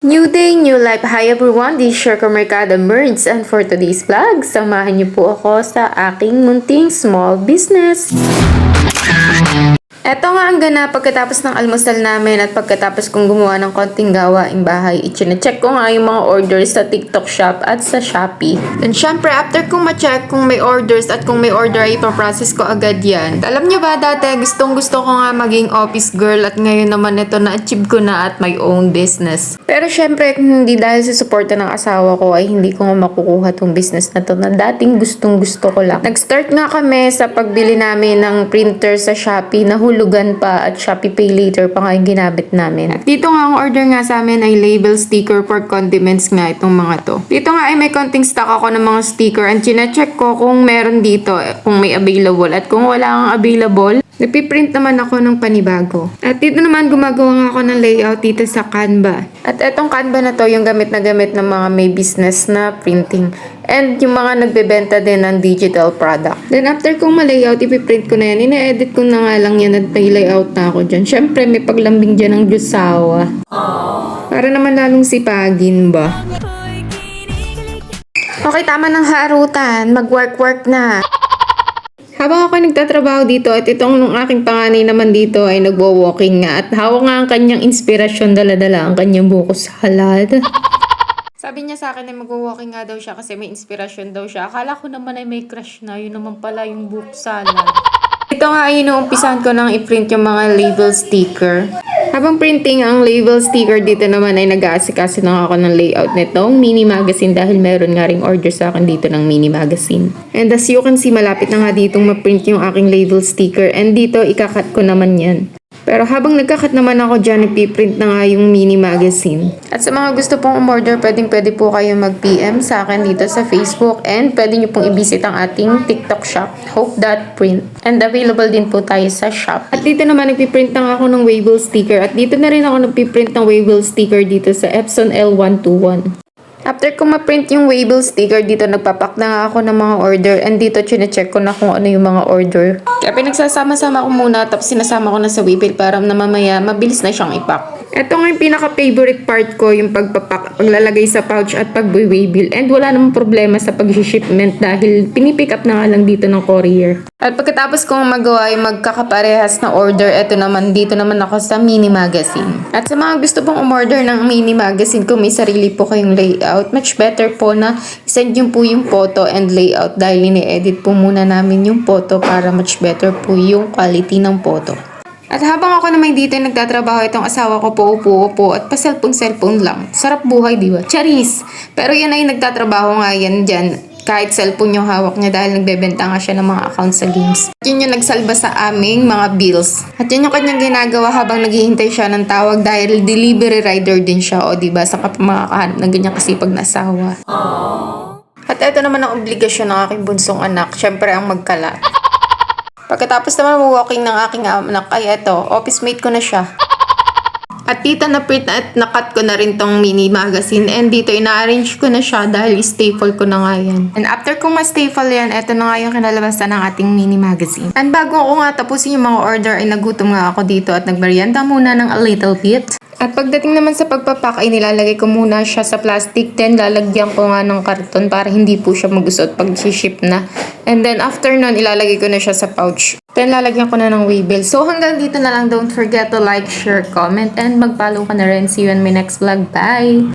New day, new life. Hi everyone, this is Sherko Mercado Merds, and for today's vlog, samahan niyo po ako sa aking munting small business. Eto nga ang ganap pagkatapos ng almusal namin at pagkatapos kong gumawa ng konting gawaing bahay. I-check ko nga yung mga orders sa TikTok Shop at sa Shopee. And syempre, after kong ma-check kung may orders at kung may order ay ipaprocess ko agad yan. Alam nyo ba dati, gustong gusto ko nga maging office girl at ngayon naman ito na-achieve ko na at my own business. Pero syempre, kung hindi dahil sa suporta ng asawa ko ay hindi ko nga makukuha tong business na to na dating gustong gusto ko lang. Nag-start nga kami sa pagbili namin ng printer sa Shopee na hulugan pa at Shopee Pay Later pa nga yung ginamit namin. At dito nga ang order nga sa amin ay label sticker for condiments nga itong mga to. Dito nga ay may konting stock ako ng mga sticker and chinecheck ko kung meron dito, kung may available. At kung wala kang available, napiprint naman ako ng panibago. At dito naman gumagawa nga ako ng layout dito sa Canva. At etong Canva na to, yung gamit ng mga may business na printing. And yung mga nagbebenta din ng digital product. Then after kong ma-layout, ipiprint ko na yan. Ina-edit ko na nga lang yan at may layout na ako dyan. Syempre, may paglambing dyan ng Diyosawa. Para naman lalong sipagin ba? Okay, tama ng harutan. Mag-work na. Habang ako nagtatrabaho dito at itong nung aking panganay naman dito ay nagwo-walking nga at hawak nga ang kanyang inspirasyon, dala-dala ang kanyang buko salad. Sabi niya sa akin ay mag-walking nga daw siya kasi may inspirasyon daw siya. Akala ko naman ay may crush na, yun naman pala yung buko salad. Ito nga ay inuumpisahan ko nang i-print yung mga label sticker. Habang printing ang label sticker dito naman ay nag-aasikaso na ako ng layout nitong mini magazine dahil meron nga ring order sa akin dito ng mini magazine. And as you can see, malapit na nga ditong ma-print yung aking label sticker and dito ikakat ko naman yan. Pero habang nagkakat naman ako dyan, ipiprint na nga yung mini magazine. At sa mga gusto pong umorder, pwede po kayo mag-PM sa akin dito sa Facebook and pwede nyo pong i-visit ang ating TikTok shop, Hope.print. And available din po tayo sa shop. At dito naman, nagpiprint na nga ako ng Waybill sticker. At dito na rin ako nagpiprint ng Waybill sticker dito sa Epson L121. After ko ma-print yung Waybill sticker, dito nagpapak na nga ako ng mga order and dito chinecheck ko na kung ano yung mga order. Kaya pinagsasama-sama ko muna tapos sinasama ko na sa Waybill para na mamaya mabilis na siyang ipak. Ito nga yung pinaka-favorite part ko, yung pagpapak, paglalagay sa pouch at pag-Waybill. And wala namang problema sa pag-shipment dahil pinipick up na nga lang dito ng courier. At pagkatapos kong magawa yung magkakaparehas na order, dito naman ako sa mini magazine. At sa mga gusto pong umorder ng mini magazine, kung may sarili po kayong layout, much better po na send nyo po yung photo and layout dahil ini-edit po muna namin yung photo para much better po yung quality ng photo. At habang ako naman dito nagtatrabaho, itong asawa ko po upo at pa-cellphone lang. Sarap buhay, di ba? Charis! Pero yan ay nagtatrabaho nga yan dyan. Kahit cellphone yung hawak niya dahil nagbebenta nga siya ng mga accounts sa games. Yun yung nagsalba sa aming mga bills. At yun yung kanyang ginagawa habang naghihintay siya ng tawag dahil delivery rider din siya. O diba, sa makakahanap ng ganyan kasipag na asawa. At ito naman ang obligasyon ng aking bunsong anak. Syempre ang magkalat. Pagkatapos naman walking ng aking anak ay eto, office mate ko na siya. At dito na-print at nakat ko na rin tong mini magazine and dito ina-arrange ko na siya dahil staple ko na nga yan. And after kong ma-staple yan, eto na nga yung kinalabasan ng ating mini magazine. And bago ko nga tapusin yung mga order ay nagutom nga ako dito at nagmerienda muna ng a little bit. At pagdating naman sa pagpapak ay nilalagay ko muna siya sa plastic, then lalagyan ko nga ng karton para hindi po siya magusot pag ship na. And then after nun, ilalagay ko na siya sa pouch. Then lalagyan ko na ng Waybill. So hanggang dito na lang. Don't forget to like, share, comment, and mag-follow ka na rin. See you in my next vlog. Bye!